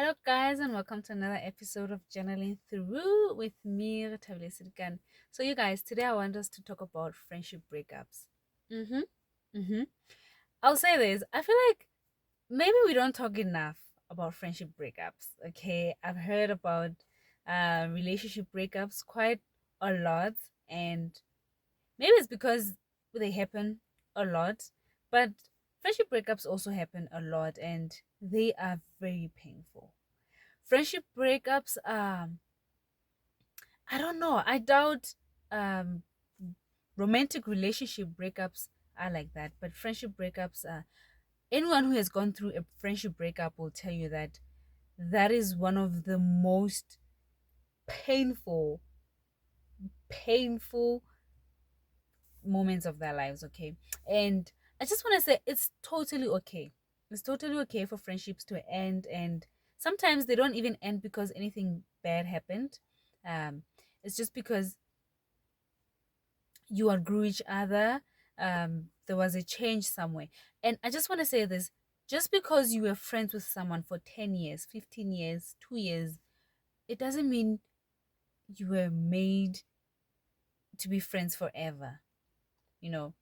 Hello, guys, and welcome to another episode of Journaling Through with me, Tabile Sidkan. So, you guys, today I want us to talk about friendship breakups. Mm-hmm. Mm-hmm. I'll say this. I feel like maybe we don't talk enough about friendship breakups. Okay, I've heard about relationship breakups quite a lot, and maybe it's because they happen a lot, but friendship breakups also happen a lot, and they are very painful. Friendship breakups, I don't know, I doubt um romantic relationship breakups are like that, but friendship breakups are, anyone who has gone through a friendship breakup will tell you that that is one of the most painful painful moments of their lives. Okay, and I just want to say it's totally okay. It's totally okay for friendships to end, and sometimes they don't even end because anything bad happened. um it's just because you outgrew each other. There was a change somewhere. And I just want to say this: just because you were friends with someone for 10 years, 15 years, 2 years, it doesn't mean you were made to be friends forever. You know,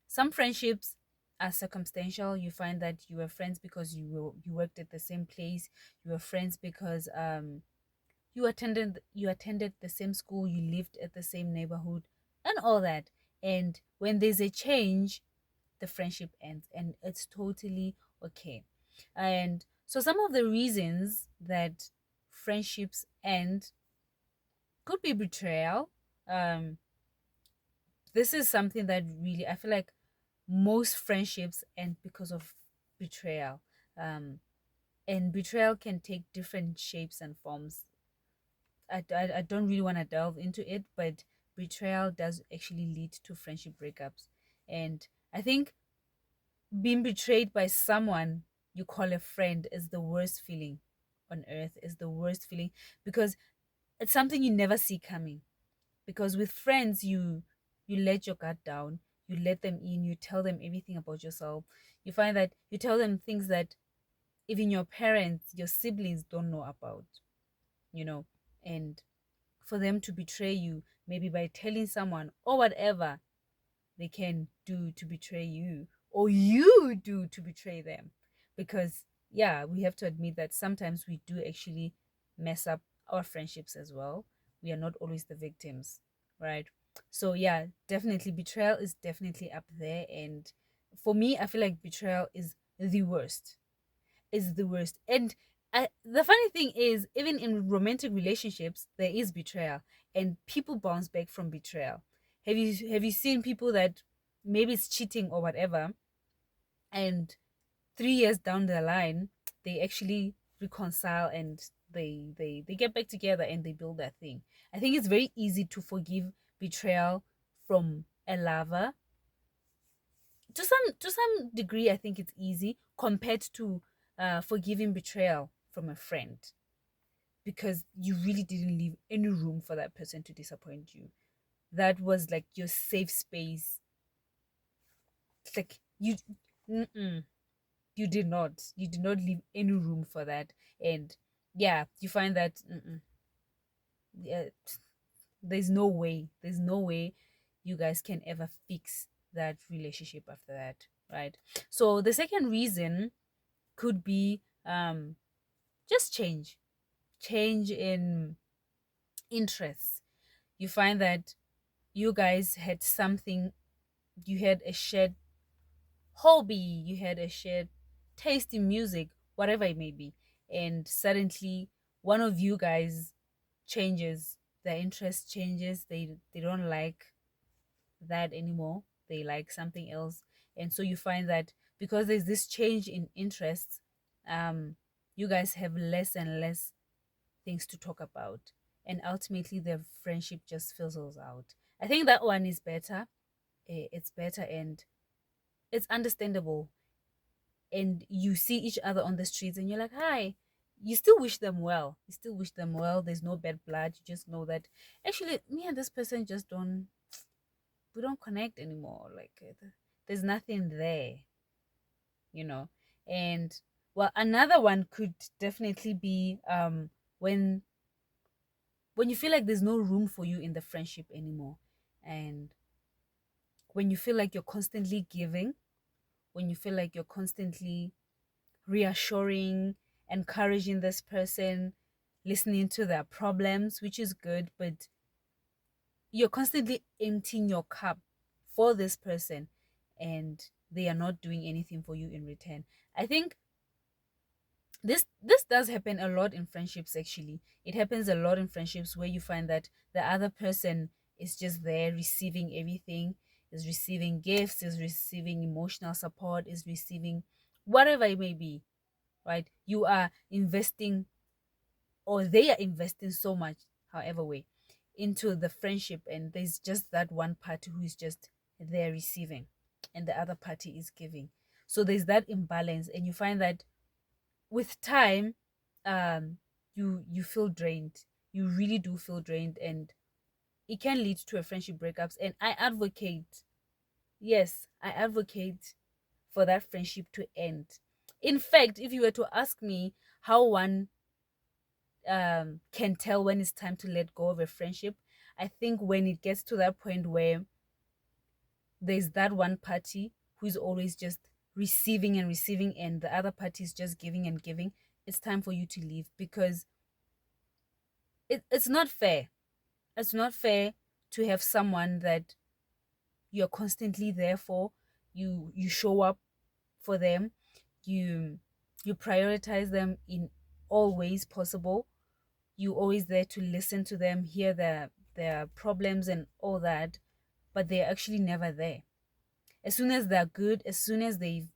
some friendships are circumstantial. You find that you were friends because you worked at the same place. You were friends because you attended the same school, you lived at the same neighborhood, and all that. And when there's a change, the friendship ends, and it's totally okay. And so some of the reasons that friendships end could be betrayal. um this is something that really, I feel like most friendships end because of betrayal. Um and betrayal can take different shapes and forms. I don't really want to delve into it, but betrayal does actually lead to friendship breakups. And I think being betrayed by someone you call a friend is the worst feeling on earth, is the worst feeling, because it's something you never see coming. Because with friends, you let your guard down, you let them in, you tell them everything about yourself. You find that you tell them things that even your parents, your siblings don't know about, you know. And for them to betray you, maybe by telling someone or whatever they can do to betray you, or you do to betray them. Because, yeah, we have to admit that sometimes we do actually mess up our friendships as well. We are not always the victims, right? So, yeah, definitely betrayal is definitely up there. And for me, I feel like betrayal is the worst. And the funny thing is, even in romantic relationships, there is betrayal, and people bounce back from betrayal. Have you seen people that maybe it's cheating or whatever, and 3 years down the line, they actually reconcile, and they get back together and they build that thing. I think it's very easy to forgive betrayal from a lover. To some degree, I think it's easy compared to forgiving betrayal from a friend, because you really didn't leave any room for that person to disappoint you. That was like your safe space. It's like mm-mm, you did not leave any room for that. And yeah, you find that yeah, there's no way you guys can ever fix that relationship after that, right? So the second reason could be just change in interests. You find that you guys had something, you had a shared hobby, you had a shared taste in music, whatever it may be, and suddenly one of you guys changes, their interest changes, they don't like that anymore, they like something else. And so you find that because there's this change in interests, um you guys have less and less things to talk about, and ultimately the friendship just fizzles out. I think that one is better. It's better, and it's understandable. And you see each other on the streets and you're like, hi. You still wish them well, there's no bad blood. You just know that actually me and this person just don't we don't connect anymore. Like, there's nothing there, you know. And Well, another one could definitely be when you feel like there's no room for you in the friendship anymore, and when you feel like you're constantly giving, when you feel like you're constantly reassuring, encouraging this person, listening to their problems, which is good, but you're constantly emptying your cup for this person and they are not doing anything for you in return. I think this does happen a lot in friendships. Actually, it happens a lot in friendships where you find that the other person is just there receiving everything, is receiving gifts, is receiving emotional support, is receiving whatever it may be, right? You are investing, or they are investing so much, however way, into the friendship, and there's just that one party who is just there receiving and the other party is giving. So there's that imbalance, and you find that with time, um you feel drained. You really do feel drained, and it can lead to a friendship breakups. And I advocate, yes, I advocate for that friendship to end. In fact, if you were to ask me how one can tell when it's time to let go of a friendship, I think when it gets to that point where there's that one party who is always just receiving and receiving, and the other party is just giving and giving, it's time for you to leave, because it's not fair. It's not fair to have someone that you're constantly there for. You show up for them, you you prioritize them in all ways possible. You always there to listen to them, hear their problems and all that, but they're actually never there. As soon as they're good, as soon as they've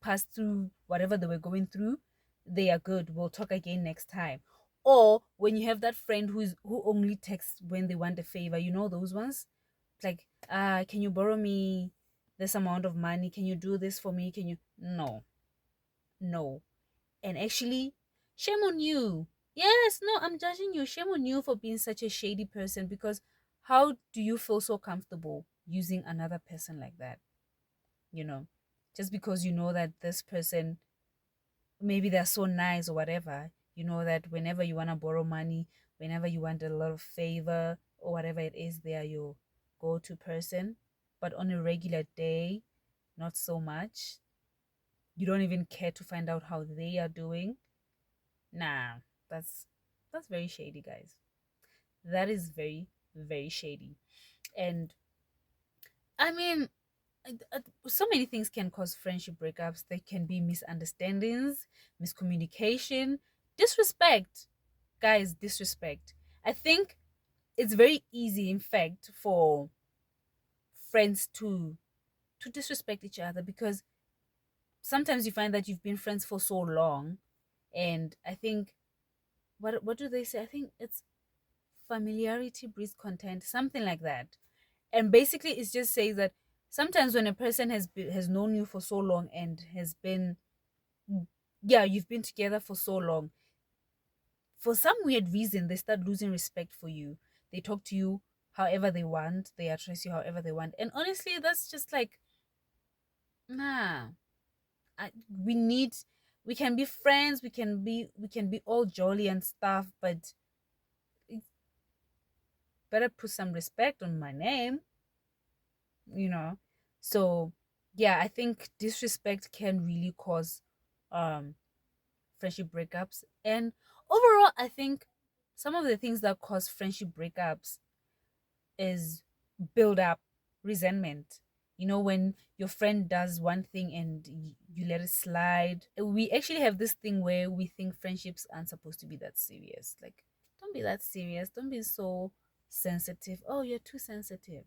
passed through whatever they were going through, they are good. We'll talk again next time. Or when you have that friend who only texts when they want a favor, you know those ones? It's like, can you borrow me this amount of money? Can you do this for me? Can you? No, no. And actually, shame on you. Yes, no, I'm judging you. Shame on you for being such a shady person, because how do you feel so comfortable using another person like that? You know, just because you know that this person, maybe they're so nice or whatever, you know that whenever you want to borrow money, whenever you want a lot of favor or whatever it is, they are your go to person. But on a regular day, not so much. You don't even care to find out how they are doing. Nah, that's that's very shady, guys. That is very, very shady. And I mean, so many things can cause friendship breakups. There can be misunderstandings, miscommunication, disrespect. Guys, disrespect. I think it's very easy, in fact, for friends to disrespect each other, because sometimes you find that you've been friends for so long, and I think what do they say? I think it's familiarity breeds contempt, something like that. And basically it just says that sometimes when a person has known you for so long and has been, yeah, you've been together for so long, for some weird reason they start losing respect for you. They talk to you however they want, they address you however they want, and honestly that's just like, nah. We need, we can be friends, we can be all jolly and stuff, but it better put some respect on my name, you know. So yeah, I think disrespect can really cause um friendship breakups. And overall, I think some of the things that cause friendship breakups is build up resentment. You know, when your friend does one thing and you let it slide. We actually have this thing where we think friendships aren't supposed to be that serious. Like, don't be that serious. Don't be so sensitive. Oh, you're too sensitive,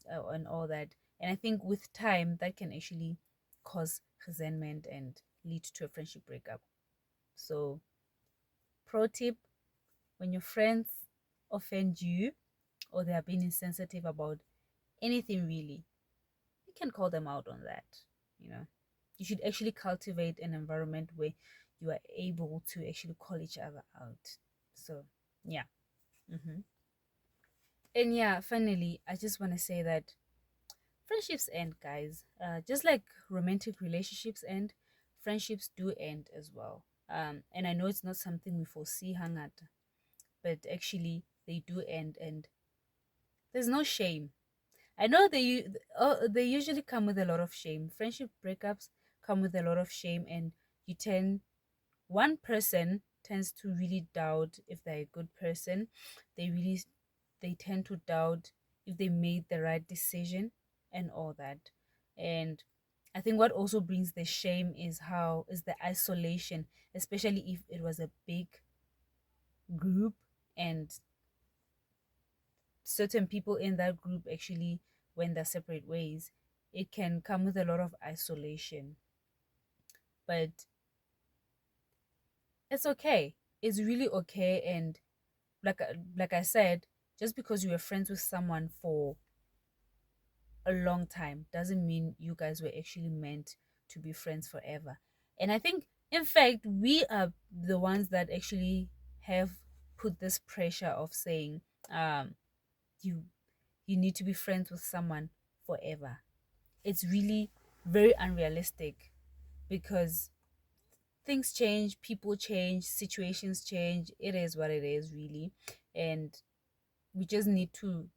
and all that. And I think with time, that can actually cause resentment and lead to a friendship breakup. So, pro tip, when your friends offend you or they are being insensitive about anything really, you can call them out on that. You know, you should actually cultivate an environment where you are able to actually call each other out. So, yeah. hmm And yeah, finally, I just want to say that friendships end, guys. Just like romantic relationships end, friendships do end as well. And I know it's not something we foresee hangata, but actually they do end, and there's no shame. I know they usually come with a lot of shame. Friendship breakups come with a lot of shame, and you tend one person tends to really doubt if they're a good person. They tend to doubt if they made the right decision and all that. And I think what also brings the shame is the isolation, especially if it was a big group and certain people in that group actually went their separate ways. It can come with a lot of isolation, but it's okay. It's really okay. And like I said, just because you were friends with someone for a long time doesn't mean you guys were actually meant to be friends forever. And I think, in fact, we are the ones that actually have put this pressure of saying, you you need to be friends with someone forever. It's really very unrealistic because things change, people change, situations change. It is what it is, really. And we just need to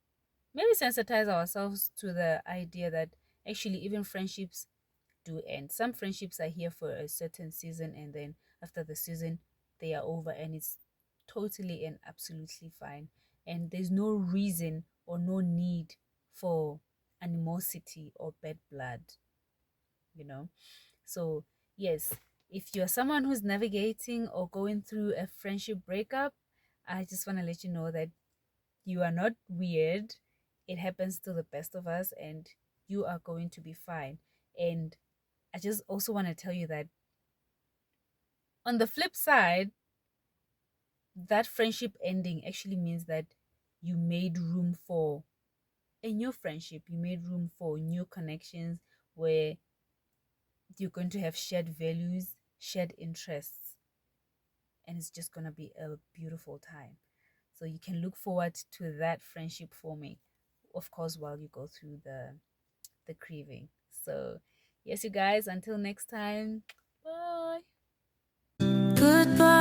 maybe sensitize ourselves to the idea that actually even friendships do end. Some friendships are here for a certain season, and then after the season they are over, and it's totally and absolutely fine. And there's no reason or no need for animosity or bad blood, you know. So yes, if you're someone who's navigating or going through a friendship breakup, I just want to let you know that you are not weird. It happens to the best of us, and you are going to be fine. And I just also want to tell you that on the flip side, that friendship ending actually means that you made room for a new friendship. You made room for new connections where you're going to have shared values, shared interests, and it's just going to be a beautiful time. So you can look forward to that friendship forming, of course, while you go through the grieving. So, yes, you guys, until next time, bye. Goodbye.